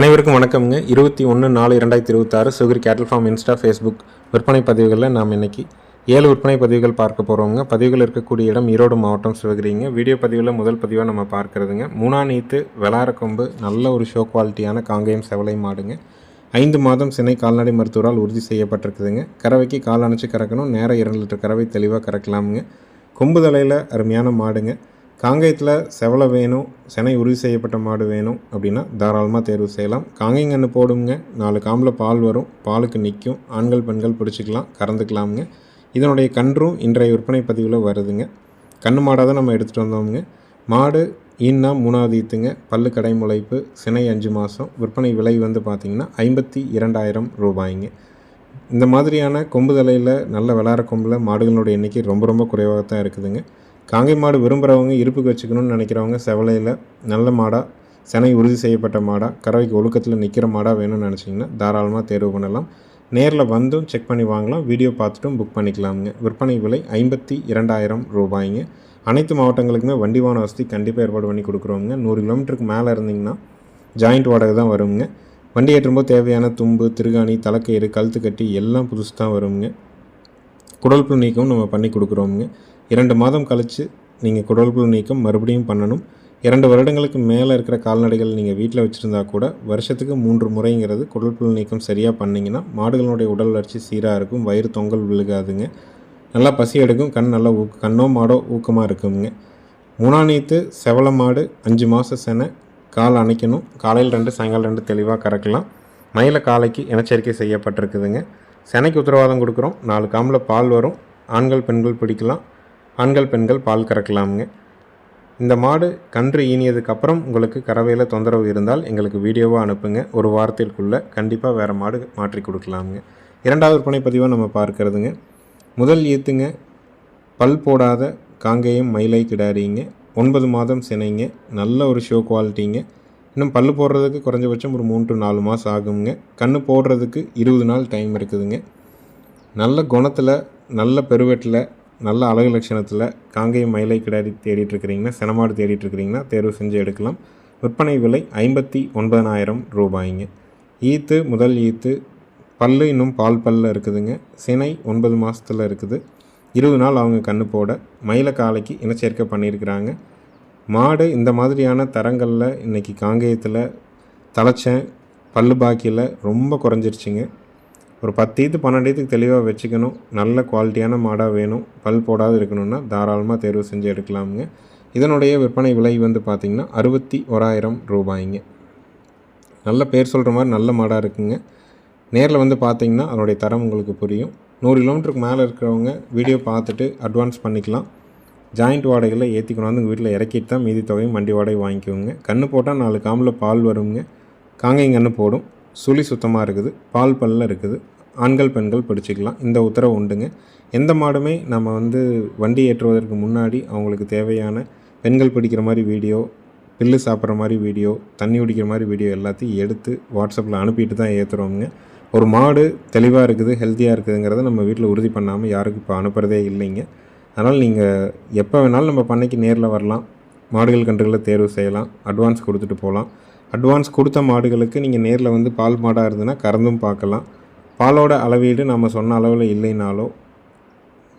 அனைவருக்கும் வணக்கம்ங்க. 21/4/2026 சுகரி கேட்டில் ஃபார்ம் இன்ஸ்டா ஃபேஸ்புக் விற்பனை பதிவுகளில் நாம் இன்றைக்கி 7 விற்பனை பதிவுகள் பார்க்க போகிறோங்க. பதிவுகள் இருக்கக்கூடிய இடம் ஈரோடு மாவட்டம் சிவகிரிங்க. வீடியோ பதிவில் முதல் பதிவாக நம்ம பார்க்குறதுங்க, 3ஆம் நீத்து வெளாரக்கொம்பு நல்ல ஒரு ஷோ குவாலிட்டியான காங்கேயம் செவலை மாடுங்க. 5 மாதம் சினை கால்நடை மருத்துவரால் உறுதி செய்யப்பட்டிருக்குதுங்க. கறவைக்கு கால் அணைச்சி கறக்கணும், நேரம் 2 லிட்டர் கறவை தெளிவாக கறக்கலாமுங்க. கொம்பு தலையில் அருமையான மாடுங்க. காங்கேயத்தில் செவலை வேணும், சினை உறுதி செய்யப்பட்ட மாடு வேணும் அப்படின்னா தாராளமாக தேர்வு செய்யலாம். காங்கேயங்கன்று போடுங்க, 4 காம்பில் பால் வரும், பாலுக்கு நிற்கும், ஆண்கள் பெண்கள் பிடிச்சிக்கலாம், கறந்துக்கலாமுங்க. இதனுடைய கன்றும் இன்றைய விற்பனை பதிவில் வருதுங்க. கன்று மாடாக தான் நம்ம எடுத்துகிட்டு வந்தோமுங்க. மாடு ஈன்னா 3ஆவது ஈத்துங்க, பல்லு கடை முளைப்பு, சினை 5 மாதம். விற்பனை விலை வந்து பார்த்திங்கன்னா 52,000 ரூபாய்ங்க. இந்த மாதிரியான கொம்பு தலையில் நல்ல வெளார கொம்பில் மாடுகளுடைய எண்ணிக்கை ரொம்ப குறைவாக தான் இருக்குதுங்க. காங்கை மாடு விரும்புகிறவங்க, இருப்புக்கு வச்சுக்கணும்னு நினைக்கிறவங்க, செவலையில் நல்ல மாடாக, சினை உறுதி செய்யப்பட்ட மாடாக, கறவைக்கு ஒழுக்கத்தில் நிற்கிற மாடாக வேணும்னு நினச்சிங்கன்னா தாராளமாக தேர்வு பண்ணலாம். நேரில் வந்தும் செக் பண்ணி வாங்கலாம், வீடியோ பார்த்துட்டும் புக் பண்ணிக்கலாமுங்க. விற்பனை விலை 52,000 ரூபாய்ங்க. அனைத்து மாவட்டங்களுக்குமே வண்டி வாகன வசதி கண்டிப்பாக ஏற்பாடு பண்ணி கொடுக்குறோங்க. 100 கிலோமீட்டருக்கு மேலே இருந்திங்கன்னா ஜாயிண்ட் வாடகை தான் வருங்க. வண்டி ஏற்றும்போது தேவையான தும்பு, திருகாணி, தலைக்கயிறு, கழுத்து கட்டி எல்லாம் புதுசு தான் வருங்க. குடல் புழு நீக்கம் நம்ம பண்ணி கொடுக்குறோமுங்க. 2 மாதம் கழித்து நீங்கள் குடல் புழு நீக்கம் மறுபடியும் பண்ணணும். 2 வருடங்களுக்கு மேலே இருக்கிற கால்நடைகள் நீங்கள் வீட்டில் வச்சுருந்தா கூட வருஷத்துக்கு 3 முறைங்கிறது குடல் புழு நீக்கம் சரியாக பண்ணிங்கன்னா மாடுகளுடைய உடல் வளர்ச்சி சீராக இருக்கும், வயிறு தொங்கல் விழுகாதுங்க, நல்லா பசி எடுக்கும், கண் நல்லா கண்ணோ மாடோ ஊக்கமாக இருக்குங்க. 3ஆம் நீத்து செவலை மாடு 5 மாதம் செனை, கால் அணைக்கணும், காலையில் 2 சாயங்காலம் 2 தெளிவாக கறக்கலாம். மயில காலைக்கு இனச்சேர்க்கை செய்யப்பட்டிருக்குதுங்க. செனைக்கு உத்தரவாதம் கொடுக்குறோம், 4 காம்பில் பால் வரும், ஆண்கள் பெண்கள் பிடிக்கலாம், ஆண்கள் பெண்கள் பால் கறக்கலாமுங்க. இந்த மாடு கன்று ஈனியதுக்கப்புறம் உங்களுக்கு கறவையில் தொந்தரவு இருந்தால் எங்களுக்கு வீடியோவாக அனுப்புங்க. ஒரு வாரத்திற்குள்ளே கண்டிப்பாக வேறு மாடு மாற்றி கொடுக்கலாமுங்க. 2வது விற்பனை பதிவாக நம்ம பார்க்குறதுங்க, முதல் ஈத்துங்க, பல் போடாத காங்கேயம் மயிலை கிடாரிங்க, 9 மாதம் சினைங்க, நல்ல ஒரு ஷோ குவாலிட்டிங்க. இன்னும் பல் போடுறதுக்கு குறைஞ்சபட்சம் ஒரு 3 to 4 மாதம் ஆகுங்க. கன்று போடுறதுக்கு 20 நாள் டைம் இருக்குதுங்க. நல்ல குணத்தில், நல்ல பெருவெட்டில், நல்ல அழகு லட்சணத்தில் காங்கேயம் மயிலை கிடாரி தேடிட்டுருக்கிறீங்கன்னா, செனமாடு தேடிட்டுருக்கிறீங்கன்னா தேர்வு செஞ்சு எடுக்கலாம். விற்பனை விலை 59,000 ரூபாய்ங்க. ஈத்து முதல் ஈத்து, பல்லு இன்னும் பால் பல்லில் இருக்குதுங்க. சினை 9 மாதத்தில் இருக்குது. 20 நாள் அவங்க கன்று போட மயில காலைக்கு இனச்சேர்க்கை பண்ணியிருக்கிறாங்க. மாடு இந்த மாதிரியான தரங்களில் இன்றைக்கி காங்கேயத்தில் தலைச்சேன் பல்லு பாக்கியில் ரொம்ப குறைஞ்சிருச்சுங்க. ஒரு 10 ஈத்து 12 ஈத்துக்கு தெளிவாக வச்சுக்கணும், நல்ல குவாலிட்டியான மாடாக வேணும், பல் போடாது இருக்கணும்னா தாராளமாக தேர்வு செஞ்சு எடுக்கலாமுங்க. இதனுடைய விற்பனை விலை வந்து பார்த்திங்கன்னா 61,000 ரூபாய்ங்க. நல்ல பேர் சொல்கிற மாதிரி நல்ல மாடாக இருக்குங்க. நேரில் வந்து பார்த்திங்கன்னா அதனுடைய தரம் உங்களுக்கு புரியும். 100 கிலோமீட்டருக்கு மேலே இருக்கிறவங்க வீடியோ பார்த்துட்டு அட்வான்ஸ் பண்ணிக்கலாம். ஜாயிண்ட் வாடகையில் ஏற்றி கொண்டாந்து உங்கள் வீட்டில் இறக்கிட்டு தான் மீதி தொகையும் வண்டி வாடகை வாங்கிக்குவோங்க. கன்று போட்டால் 4 காம்பில் பால் வருங்க. காங்கேயம் கன்று போடும், சுழி சுத்தமாக இருக்குது, பால் பல்லில் இருக்குது, ஆண்கள் பெண்கள் பிடிச்சிக்கலாம். இந்த உத்தரவு உண்டுங்க. எந்த மாடுமே நம்ம வண்டி ஏற்றுவதற்கு முன்னாடி அவங்களுக்கு தேவையான பெண்கள் பிடிக்கிற மாதிரி வீடியோ, பில்லு சாப்பிட்ற மாதிரி வீடியோ, தண்ணி குடிக்கிற மாதிரி வீடியோ எல்லாத்தையும் எடுத்து வாட்ஸ்அப்பில் அனுப்பிட்டு தான் ஏற்றுறோமுங்க. ஒரு மாடு தெளிவாக இருக்குது, ஹெல்த்தியாக இருக்குதுங்கிறத நம்ம வீட்டில் உறுதி பண்ணாமல் யாருக்கும் இப்போ அனுப்புகிறதே இல்லைங்க. அதனால் நீங்கள் எப்போ வேணாலும் நம்ம பண்ணைக்கு நேரில் வரலாம், மாடுகள் கன்றுகளை தேர்வு செய்யலாம், அட்வான்ஸ் கொடுத்துட்டு போகலாம். அட்வான்ஸ் கொடுத்த மாடுகளுக்கு நீங்கள் நேரில் பால் மாடாக இருந்ததுன்னா கறந்தும் பார்க்கலாம். பாலோட அளவீடு நம்ம சொன்ன அளவில் இல்லைனாலோ,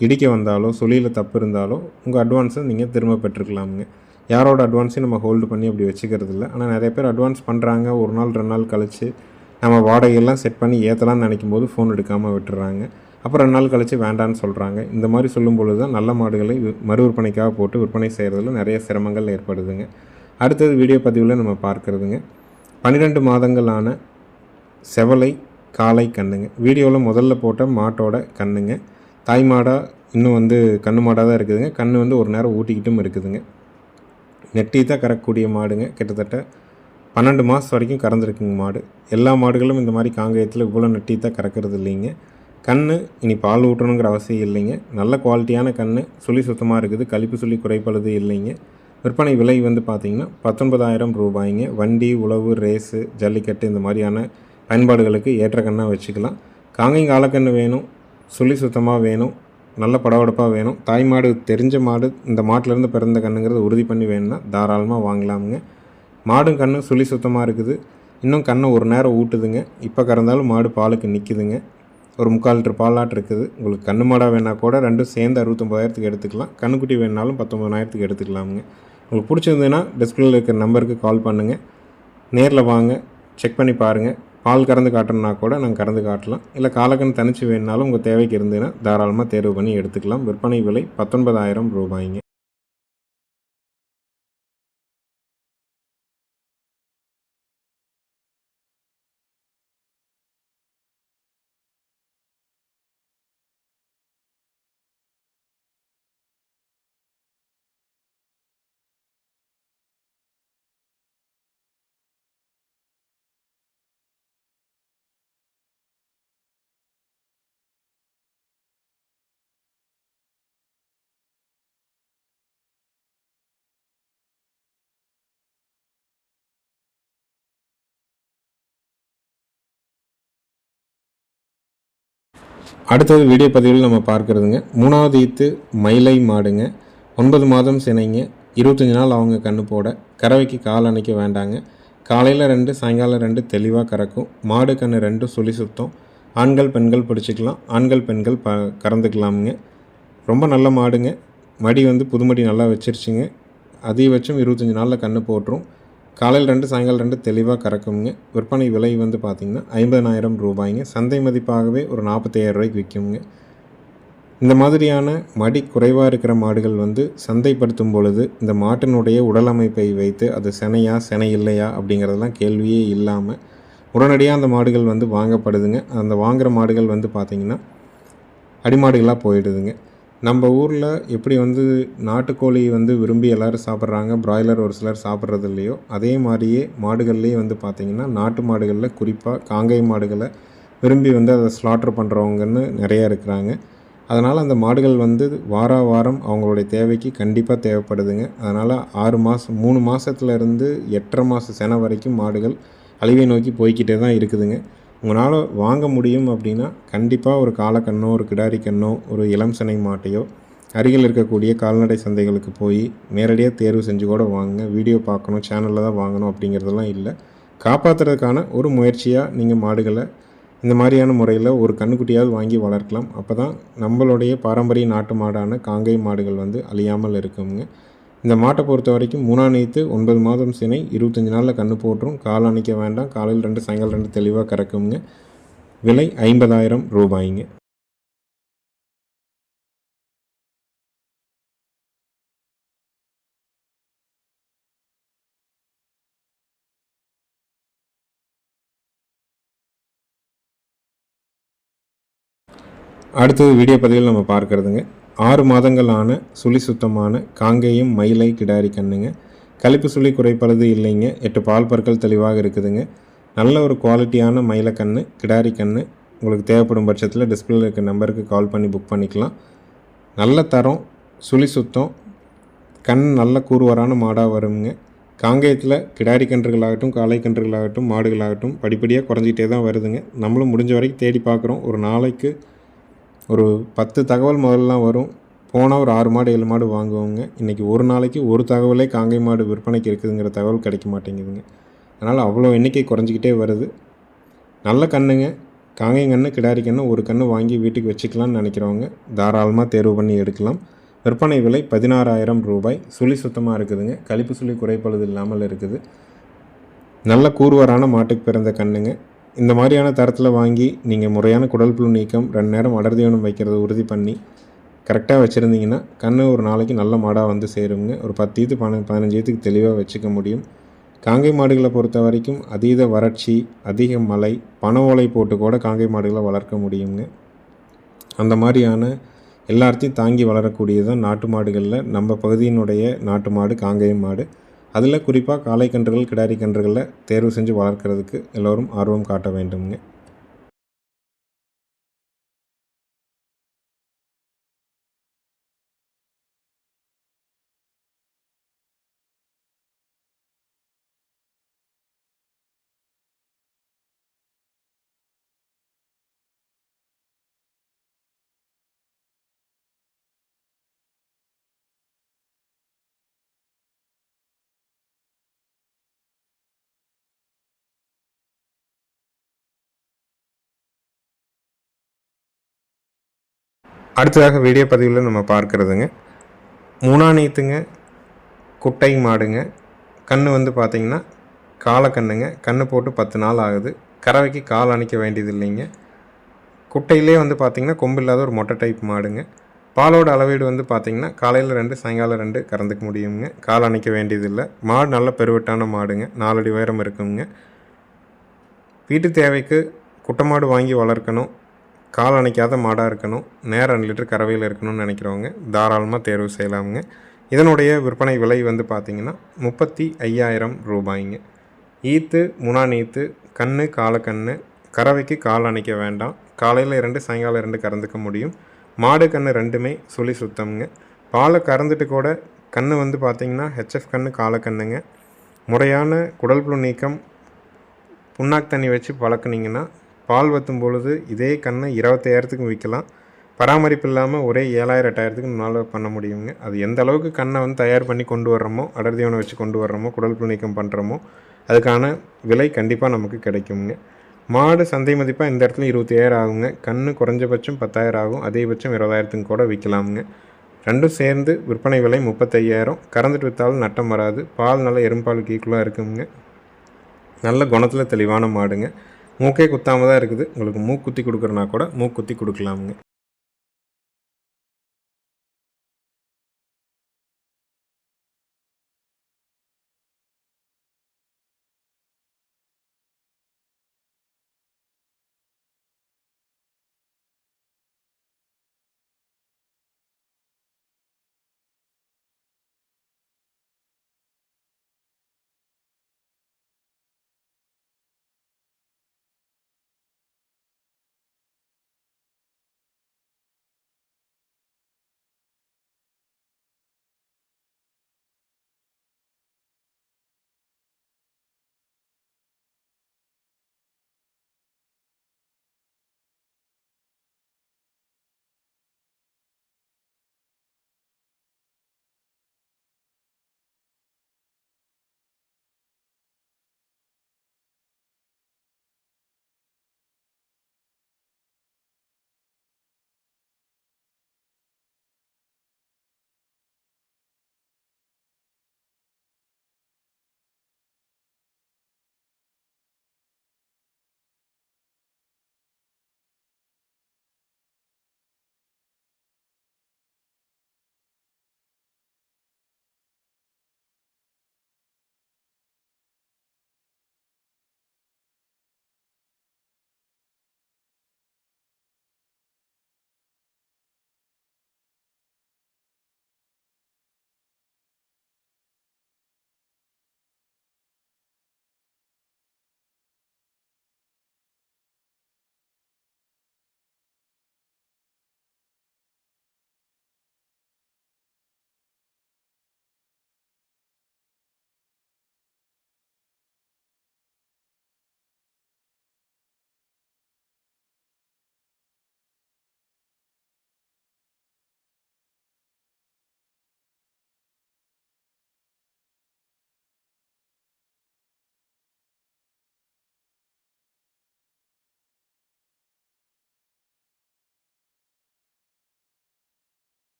இடிக்க வந்தாலோ, சுழியில் தப்பு இருந்தாலோ உங்கள் அட்வான்ஸை நீங்கள் திரும்ப பெற்றுக்கலாமுங்க. யாரோட அட்வான்ஸையும் நம்ம ஹோல்டு பண்ணி அப்படி வச்சுக்கிறது இல்லை. ஆனால் நிறைய பேர் அட்வான்ஸ் பண்ணுறாங்க, 1 நாள் 2 நாள் கழித்து நம்ம வாடகையெல்லாம் செட் பண்ணி ஏற்றலாம்னு நினைக்கும் போது ஃபோன் எடுக்காமல் விட்டுறாங்க. அப்புறம் 2 நாள் கழித்து வேண்டான்னு சொல்கிறாங்க. இந்த மாதிரி சொல்லும் பொழுது தான் நல்ல மாடுகளை மறு விற்பனைக்காக போட்டு விற்பனை செய்கிறதுல நிறைய சிரமங்கள் ஏற்படுதுங்க. அடுத்தது வீடியோ பதிவில் நம்ம பார்க்குறதுங்க, 12 மாதங்களான செவலை காளை கண்ணுங்க. வீடியோவில் முதல்ல போட்ட மாட்டோட கண்ணுங்க. தாய் மாடாக இன்னும் கண்ணு மாடாக தான் இருக்குதுங்க. கண்ணு ஒரு நேரம் ஊட்டிக்கிட்டும் இருக்குதுங்க. நெட்டீத்தாக கறக்கக்கூடிய மாடுங்க. கிட்டத்தட்ட 12 மாதம் வரைக்கும் கறந்துருக்குங்க மாடு. எல்லா மாடுகளும் இந்த மாதிரி காங்கேயத்தில் இவ்வளோ நெட்டீத்தாக கறக்கிறது இல்லைங்க. கண்ணு இனி பால் ஊட்டணுங்கிற அவசியம் இல்லைங்க. நல்ல குவாலிட்டியான கண்ணு, சுழி சுத்தமாக இருக்குது, கழிப்பு சுழி குறைப்பழுது இல்லைங்க. விற்பனை விலை பார்த்திங்கன்னா 19,000 ரூபாய்ங்க. வண்டி, உழவு, ரேஸு, ஜல்லிக்கட்டு இந்த மாதிரியான பயன்பாடுகளுக்கு ஏற்ற கண்ணாக வச்சுக்கலாம். காங்கேயம் காலக்கன்று வேணும், சுழி சுத்தமாக வேணும், நல்ல படவடப்பாக வேணும், தாய் மாடு தெரிஞ்ச மாடு, இந்த மாட்டிலேருந்து பிறந்த கண்ணுங்கிறத உறுதி பண்ணி வேணும்னா தாராளமாக வாங்கலாமுங்க. மாடும் கண்ணும் சுழி சுத்தமாக இருக்குது, இன்னும் கன்று ஒரு நேரம் ஊட்டுதுங்க. இப்போ கறந்தாலும் மாடு பாலுக்கு நிற்கிதுங்க. ஒரு 3/4 லிட்டர் பாலாட்டு இருக்குது. உங்களுக்கு கன்று மாடாக வேணால் கூட ரெண்டும் சேர்ந்து 69,000க்கு எடுத்துக்கலாம். கன்றுக்குட்டி வேணுனாலும் 19,000க்கு எடுத்துக்கலாமுங்க. உங்களுக்கு பிடிச்சிருந்ததுன்னா டிஸ்பிளேல இருக்கிற நம்பருக்கு கால் பண்ணுங்கள். நேரில் வாங்க, செக் பண்ணி பாருங்கள். பால் கறந்து காட்டணுன்னா கூட நாங்கள் கறந்து காட்டலாம். இல்லை காலக்கன்று தனிச்சு வேணுனாலும் உங்கள் தேவைக்கு இருந்ததுன்னா தாராளமாக தேர்வு பண்ணி எடுத்துக்கலாம். விற்பனை விலை 19,000 ரூபாய்ங்க. அடுத்தது வீடியோ பதிவில் நம்ம பார்க்குறதுங்க 3வது ஈத்து மயிலை மாடுங்க. 9 மாதம் சினைங்க. 25 நாள் அவங்க கன்று போட. கறவைக்கு கால் அணைக்க வேண்டாங்க. காலையில் 2 சாயங்காலம் 2 தெளிவாக கறக்கும். மாடு கன்று 2 சுழி சுத்தம். ஆண்கள் பெண்கள் பிடிச்சிக்கலாம். ஆண்கள் பெண்கள் கறந்துக்கலாமுங்க. ரொம்ப நல்ல மாடுங்க. மடி புதுமடி நல்லா வச்சிருச்சுங்க. அதிகபட்சம் 25 நாளில் கன்று போட்டுரும். காலையில் 2 சாயங்காலம் 2 தெளிவாக கறக்குங்க. விற்பனை விலை பார்த்திங்கன்னா 50,000 ரூபாய்ங்க. சந்தை மதிப்பாகவே ஒரு 45,000 ரூபாய்க்கு விற்குங்க. இந்த மாதிரியான மடி குறைவாக இருக்கிற மாடுகள் சந்தைப்படுத்தும் பொழுது இந்த மாட்டினுடைய உடல் அமைப்பை வைத்து அது சினையா சினை இல்லையா அப்படிங்கிறதெல்லாம் கேள்வியே இல்லாமல் உடனடியாக அந்த மாடுகள் வாங்கப்படுதுங்க. அந்த வாங்குகிற மாடுகள் பார்த்திங்கன்னா அடிமாடுகளாக போயிடுதுங்க. நம்ம ஊரில் எப்படி நாட்டுக்கோழி விரும்பி எல்லோரும் சாப்பிட்றாங்க, பிராய்லர் ஒரு சிலர் சாப்பிட்றது இல்லையோ, அதே மாதிரியே மாடுகள்லேயே பார்த்திங்கன்னா நாட்டு மாடுகளில் குறிப்பாக காங்கை மாடுகளை விரும்பி அதை ஸ்லாட்டர் பண்ணுறவங்கன்னு நிறையா இருக்கிறாங்க. அதனால் அந்த மாடுகள் வாரம் அவங்களுடைய தேவைக்கு கண்டிப்பாக தேவைப்படுதுங்க. அதனால் 6 மாதம் 3 மாதத்துலேருந்து 8.5 மாத செனை வரைக்கும் மாடுகள் அழிவை நோக்கி போய்கிட்டே தான் இருக்குதுங்க. உங்களால் வாங்க முடியும் அப்படின்னா கண்டிப்பாக ஒரு காளக்கண்ணோ ஒரு கிடாரி கண்ணோ ஒரு இளம் சினை மாட்டையோ அருகில் இருக்கக்கூடிய கால்நடை சந்தைகளுக்கு போய் நேரடியாக தேர்வு செஞ்சு கூட வாங்குங்க. வீடியோ பார்க்கணும், சேனலில் தான் வாங்கணும் அப்படிங்கிறதெல்லாம் இல்லை. காப்பாற்றுறதுக்கான ஒரு முயற்சியாக நீங்கள் மாடுகளை இந்த மாதிரியான முறையில் ஒரு கன்றுக்குட்டியாவது வாங்கி வளர்க்கலாம். அப்போ தான் நம்மளுடைய பாரம்பரிய நாட்டு மாடான காங்கை மாடுகள் அழியாமல் இருக்குங்க. இந்த மாட்டை பொறுத்த வரைக்கும் 3ஆம் ஈத்து 9 மாதம் சினை 25 நாளில் கன்று போட்டுரும். கால் அணைக்க வேண்டாம். காலையில் 2 சாயங்காலம் 2 தெளிவாக கறக்குங்க. விலை 50,000 ரூபாய்ங்க. அடுத்தது வீடியோ பதிவில் நம்ம பார்க்குறதுங்க 6 மாதங்கள் ஆன சுழி சுத்தமான காங்கேயம் மயிலை கிடாரி கண்ணுங்க. கழிப்பு சுழி குறைப்பழுது இல்லைங்க. 8 பால் பற்கள் தெளிவாக இருக்குதுங்க. நல்ல ஒரு குவாலிட்டியான மயிலை கன்று கிடாரி கன்று உங்களுக்கு தேவைப்படும் பட்சத்தில் டிஸ்பிளேல இருக்க நம்பருக்கு கால் பண்ணி புக் பண்ணிக்கலாம். நல்ல தரம், சுழி சுத்தம், கண் நல்ல கூறுவரான மாடாக வருங்க. காங்கேயத்தில் கிடாரி கன்றுகளாகட்டும் காளை கன்றுகளாகட்டும் மாடுகளாகட்டும் படிப்படியாக குறைஞ்சிட்டே தான் வருதுங்க. நம்மளும் முடிஞ்ச வரைக்கும் தேடி பார்க்குறோம். ஒரு நாளைக்கு ஒரு 10 தகவல் முதல்லாம் வரும். போனால் ஒரு 6 மாடு 7 மாடு வாங்குவோங்க. இன்றைக்கி ஒரு நாளைக்கு ஒரு தகவலே காங்கை மாடு விற்பனைக்கு இருக்குதுங்கிற தகவல் கிடைக்க மாட்டேங்குதுங்க. அதனால் அவ்வளோ எண்ணிக்கை குறைஞ்சிக்கிட்டே வருது. நல்ல கன்றுங்க. காங்கை கன்று கிடாரி கன்று ஒரு கன்று வாங்கி வீட்டுக்கு வச்சுக்கலான்னு நினைக்கிறவங்க தாராளமாக தேர்வு பண்ணி எடுக்கலாம். விற்பனை விலை 16,000 ரூபாய். சுழி சுத்தமாக இருக்குதுங்க. கழிப்பு சுழி குறைப்பழுது இல்லாமல் இருக்குது. நல்ல கூறுவரான மாட்டுக்கு பிறந்த கன்றுங்க. இந்த மாதிரியான தரத்தில் வாங்கி நீங்கள் முறையான குடல் புழு நீக்கம் 2 நேரம் அடர் தீவனம் வைக்கிறத உறுதி பண்ணி கரெக்டாக வச்சுருந்தீங்கன்னா கன்று ஒரு நாளைக்கு நல்ல மாடாக சேருங்க. ஒரு 10 ஈத்து 15 ஈத்துக்கு தெளிவாக வச்சுக்க முடியும். காங்கை மாடுகளை பொறுத்த வரைக்கும் அதீத வறட்சி, அதிக மழை, பனை ஓலை போட்டு கூட காங்கை மாடுகளை வளர்க்க முடியுங்க. அந்த மாதிரியான எல்லாத்தையும் தாங்கி வளரக்கூடியதான் நாட்டு மாடுகளில் நம்ம பகுதியினுடைய நாட்டு மாடு காங்கேயம் மாடு. அதில் குறிப்பாக காளை கன்றுகள் கிடாரி கன்றுகளில் தேர்வு செஞ்சு வளர்க்குறதுக்கு எல்லோரும் ஆர்வம் காட்ட வேண்டுங்க. அடுத்ததாக வீடியோ பதிவில் நம்ம பார்க்குறதுங்க 3ஆம் நீத்துங்க, குட்டை மாடுங்க. கன்று வந்து பார்த்திங்கன்னா காலக்கண்ணுங்க. கன்று போட்டு 10 நாள் ஆகுது. கறவைக்கு கால் அணைக்க வேண்டியது இல்லைங்க. குட்டையிலே வந்து பார்த்திங்கன்னா கொம்பு இல்லாத ஒரு மொட்டை டைப் மாடுங்க. பாலோட அளவீடு வந்து பார்த்திங்கன்னா காலையில் 2 சாயங்காலம் 2 கறந்துக்க முடியுங்க. கால் அணைக்க வேண்டியதில்லை. மாடு நல்ல பெருவட்டான மாடுங்க. 4 அடி உயரம் இருக்குங்க. வீட்டு தேவைக்கு குட்டை மாடு வாங்கி வளர்க்கணும், கால் அணைக்காத மாடாக இருக்கணும், நேரம் 2 லிட்டர் கறவையில் இருக்கணும்னு நினைக்கிறவங்க தாராளமாக தேர்வு செய்யலாமுங்க. இதனுடைய விற்பனை விலை வந்து பார்த்திங்கன்னா 35,000 ரூபாய்ங்க. ஈத்து 3ஆம் ஈத்து, கன்று காலக்கன்று, கறவைக்கு கால் அணைக்க வேண்டாம். காலையில் 2 சாயங்காலம் 2 கறந்துக்க முடியும். மாடு கன்று ரெண்டுமே சுழி சுத்தம்ங்க. பாலை கறந்துட்டு கூட கன்று வந்து பார்த்திங்கன்னா ஹெச்எஃப் கன்று காலக்கண்ணுங்க. முறையான குடல் புழு நீக்கம் புண்ணாக்கு தண்ணி வச்சு பழக்குனிங்கன்னா பால் வற்றும் பொழுது இதே கன்று 25,000க்கு விற்கலாம். பராமரிப்பு இல்லாமல் ஒரே 7,000 8,000க்கு நம்மளால் பண்ண முடியுங்க. அது எந்த அளவுக்கு கண்ணை வந்து தயார் பண்ணி கொண்டு வர்றோமோ, அடர் தீவனம் வச்சு கொண்டு வர்றோமோ, குடல் புழு நீக்கம் பண்ணுறோமோ அதுக்கான விலை கண்டிப்பாக நமக்கு கிடைக்குங்க. மாடு சந்தை மதிப்பாக இந்த இடத்துல 27,000 ஆகுங்க. கன்று குறைஞ்சபட்சம் 10,000 ஆகும். அதிகபட்சம் 20,000க்கு கூட விற்கலாமுங்க. ரெண்டும் சேர்ந்து விற்பனை விலை 35,000. கறந்துட்டு விற்றாலும் நட்டம் வராது. பால் நல்ல எறும்பாலுக்கு ஈக்குவலாக இருக்குங்க. நல்ல குணத்தில் தெளிவான மாடுங்க. மூக்கே குத்தாமல் தான் இருக்குது. உங்களுக்கு மூக்குத்தி கொடுக்குறனா கூட மூக்குத்தி கொடுக்கலாமுங்க.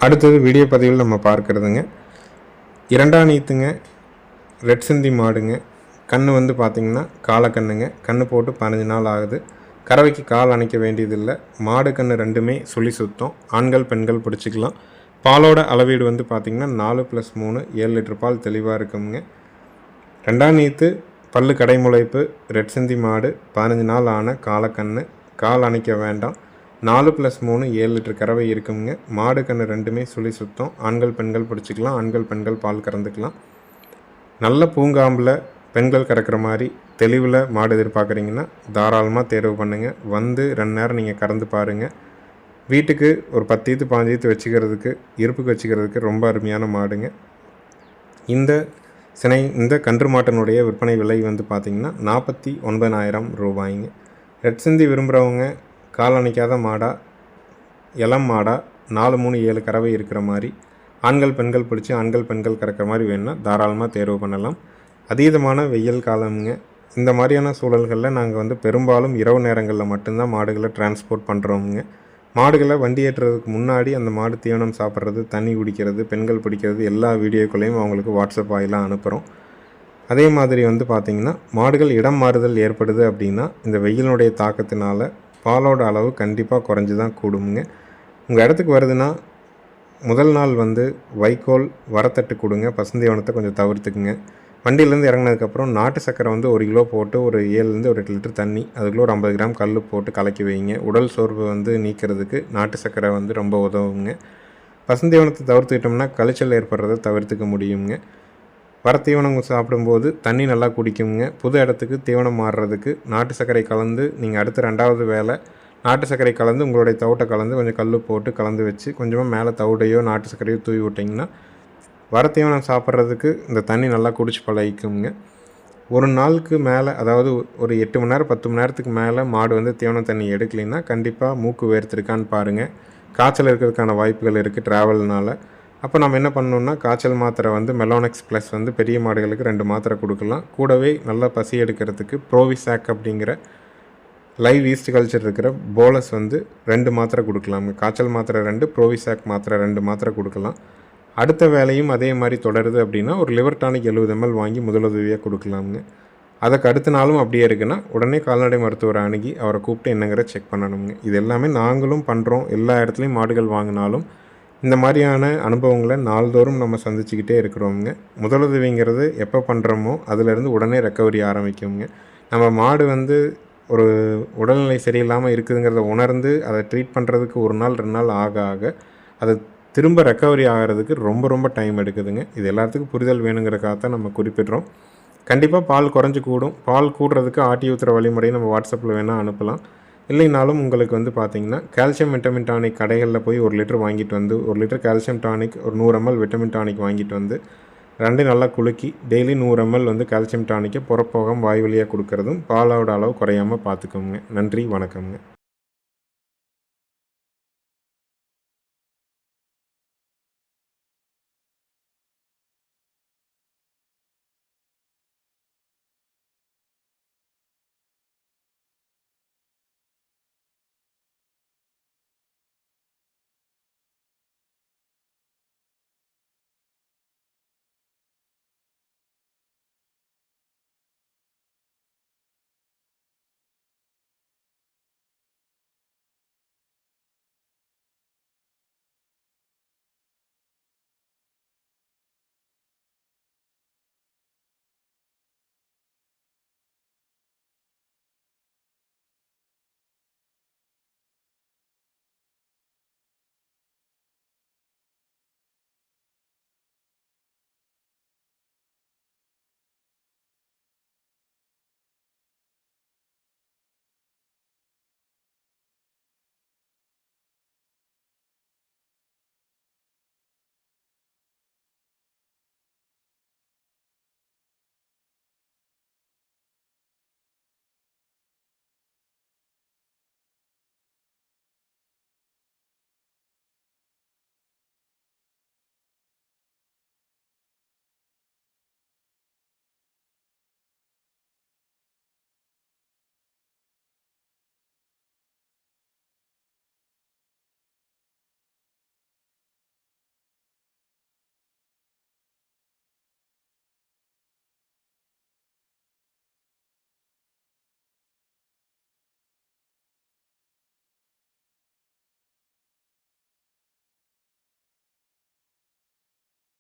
அடுத்தது வீடியோ பதிவில் நம்ம பார்க்குறதுங்க 2ஆம் நீத்துங்க, ரெட் சிந்தி மாடுங்க. கன்று வந்து பார்த்திங்கன்னா காலக்கண்ணுங்க. கன்று போட்டு 15 நாள் ஆகுது. கறவைக்கு கால் அணைக்க வேண்டியதில்லை. மாடு கன்று ரெண்டுமே சுழி சுத்தம். ஆண்கள் பெண்கள் பிடிச்சிக்கலாம். பாலோட அளவீடு வந்து பார்த்திங்கன்னா 4+3 7 லிட்டர் பால் தெளிவாக இருக்குங்க. 2ஆம் நீத்து, பல்லு கடைமுளைப்பு, ரெட் சிந்தி மாடு, 15 நாள் ஆன காலக்கன்று, கால் அணைக்க வேண்டாம். 4+3 7 லிட்டர் கறவை இருக்குங்க. மாடு கன்று ரெண்டுமே சுழி சுத்தம். ஆண்கள் பெண்கள் பிடிச்சிக்கலாம். ஆண்கள் பெண்கள் பால் கறந்துக்கலாம். நல்ல பூங்காம்பில் பெண்கள் கறக்கிற மாதிரி தெளிவில் மாடு எதிர்பார்க்குறீங்கன்னா தாராளமாக தேர்வு பண்ணுங்கள். வந்து 2 நேரம் நீங்கள் கறந்து பாருங்கள். வீட்டுக்கு ஒரு 10 ஈத்து 15 ஈத்து வச்சுக்கிறதுக்கு, இருப்புக்கு வச்சுக்கிறதுக்கு ரொம்ப அருமையான மாடுங்க. இந்த கன்று மாட்டினுடைய விற்பனை விலை வந்து பார்த்திங்கன்னா 49,000 ரூபாய்ங்க. ரெட் சிந்தி விரும்புகிறவங்க கால் அணைக்காத மாடாக, இளம் மாடாக 4, 3, 7 கறவை இருக்கிற மாதிரி, ஆண்கள் பெண்கள் பிடிச்சி ஆண்கள் பெண்கள் கறக்கிற மாதிரி வேணும்னா தாராளமாக தேர்வு பண்ணலாம். அதீதமான வெயில் காலமுங்க. இந்த மாதிரியான சூழல்களில் நாங்கள் வந்து பெரும்பாலும் இரவு நேரங்களில் மட்டும்தான் மாடுகளை டிரான்ஸ்போர்ட் பண்ணுறோமுங்க. மாடுகளை வண்டி ஏற்றுறதுக்கு முன்னாடி அந்த மாடு தீவனம் சாப்பிட்றது, தண்ணி குடிக்கிறது, பெண்கள் பிடிக்கிறது எல்லா வீடியோக்களையும் அவங்களுக்கு வாட்ஸ்அப் வாயிலாக அனுப்புகிறோம். அதே மாதிரி வந்து பார்த்திங்கன்னா மாடுகள் இடம் மாறுதல் ஏற்படுது அப்படின்னா இந்த வெயிலினுடைய தாக்கத்தினால பாலோட அளவு கண்டிப்பாக குறைஞ்சி தான் கூடுமுங்க. உங்கள் இடத்துக்கு வருதுன்னா முதல் நாள் வந்து வைக்கோல் வரத்தட்டு கொடுங்க. பசுந்தீவனத்தை கொஞ்சம் தவிர்த்துக்குங்க. வண்டியிலேருந்து இறங்கினதுக்கப்புறம் நாட்டு சக்கரை வந்து 1 கிலோ போட்டு ஒரு 7லேருந்து 8 லிட்டர் தண்ணி, அதுக்குள்ளே ஒரு 50 கிராம் கல் போட்டு கலக்கி வைங்க. உடல் சோர்வு வந்து நீக்கிறதுக்கு நாட்டு சக்கரை வந்து ரொம்ப உதவுங்க. பசுந்தீவனத்தை தவிர்த்துக்கிட்டோம்னா கழிச்சல் ஏற்படுறதை தவிர்த்துக்க முடியுங்க. வர தீவனம் சாப்பிடும்போது தண்ணி நல்லா குடிக்குங்க. புது இடத்துக்கு தீவனம் மாறுறதுக்கு நாட்டு சர்க்கரை கலந்து நீங்கள் அடுத்து 2வது வேலை நாட்டு சர்க்கரை கலந்து உங்களுடைய தவிட்டை கலந்து கொஞ்சம் கல் போட்டு கலந்து வச்சு கொஞ்சமாக மேலே தவிடையோ நாட்டு சர்க்கரையோ தூவி விட்டிங்கன்னா வர தீவனம் சாப்பிட்றதுக்கு இந்த தண்ணி நல்லா குடிச்சு பழகிக்குங்க. ஒரு நாளுக்கு மேலே, அதாவது ஒரு 8 மணி நேரம் 10 மணி நேரத்துக்கு மேலே மாடு வந்து தீவன தண்ணி எடுக்கலைன்னா கண்டிப்பாக மூக்கு வேர்த்திருக்கான்னு பாருங்கள். காய்ச்சல் இருக்கிறதுக்கான வாய்ப்புகள் இருக்குது ட்ராவல்னால். அப்போ நம்ம என்ன பண்ணணுன்னா காய்ச்சல் மாத்திரை வந்து மெலோனெக்ஸ் ப்ளஸ் வந்து பெரிய மாடுகளுக்கு 2 மாத்திரை கொடுக்கலாம். கூடவே நல்லா பசி எடுக்கிறதுக்கு ப்ரோவிசாக் அப்படிங்கிற லைவ் ஈஸ்ட் கல்ச்சர் இருக்கிற போலஸ் வந்து 2 மாத்திரை கொடுக்கலாங்க. காய்ச்சல் மாத்திரை 2, ப்ரோவிசாக் மாத்திரை 2 மாத்திரை கொடுக்கலாம். அடுத்த வேலையும் அதே மாதிரி தொடருது அப்படின்னா ஒரு லிவர் டானிக் 70 ml வாங்கி முதலுதவியாக கொடுக்கலாமுங்க. அதுக்கு அடுத்த நாளும் அப்படியே இருக்குன்னா உடனே கால்நடை மருத்துவரை அணுகி அவரை கூப்பிட்டு என்னங்கிற செக் பண்ணணுங்க. இது எல்லாமே நாங்களும் பண்ணுறோம். எல்லா இடத்துலையும் மாடுகள் வாங்கினாலும் இந்த மாதிரியான அனுபவங்களை நாள்தோறும் நம்ம சந்திச்சுக்கிட்டே இருக்கிறோமுங்க. முதலுதவிங்கிறது எப்போ பண்ணுறோமோ அதிலேருந்து உடனே ரெக்கவரி ஆரம்பிக்குங்க. நம்ம மாடு வந்து ஒரு உடல்நிலை சரியில்லாமல் இருக்குதுங்கிறத உணர்ந்து அதை ட்ரீட் பண்ணுறதுக்கு 1 நாள் 2 நாள் ஆக ஆக அதை திரும்ப ரெக்கவரி ஆகிறதுக்கு ரொம்ப ரொம்ப டைம் எடுக்குதுங்க. இது எல்லாத்துக்கும் புரிதல் வேணுங்கிறக்காக தான் நம்ம குறிப்பிட்றோம். கண்டிப்பாக பால் குறைஞ்சி கூடும். பால் கூடுறதுக்கு ஆட்டி ஊற்றுற வழிமுறையை நம்ம வாட்ஸ்அப்பில் வேணால் அனுப்பலாம். இல்லைனாலும் உங்களுக்கு வந்து பார்த்திங்கன்னா கால்சியம் விட்டமின் டானிக் கடைகளில் போய் 1 லிட்டர் வாங்கிட்டு வந்து 1 லிட்டர் கால்சியம் டானிக், ஒரு 100 ml விட்டமின் டானிக் வாங்கிட்டு வந்து 2 நல்லா குலுக்கி டெய்லி 100 ml வந்து கால்சியம் டானிக்கை புறப்போகம் வாய் வழியாக கொடுக்கறதும் பாலோட அளவு குறையாமல் பார்த்துக்கோங்க. நன்றி, வணக்கம்ங்க.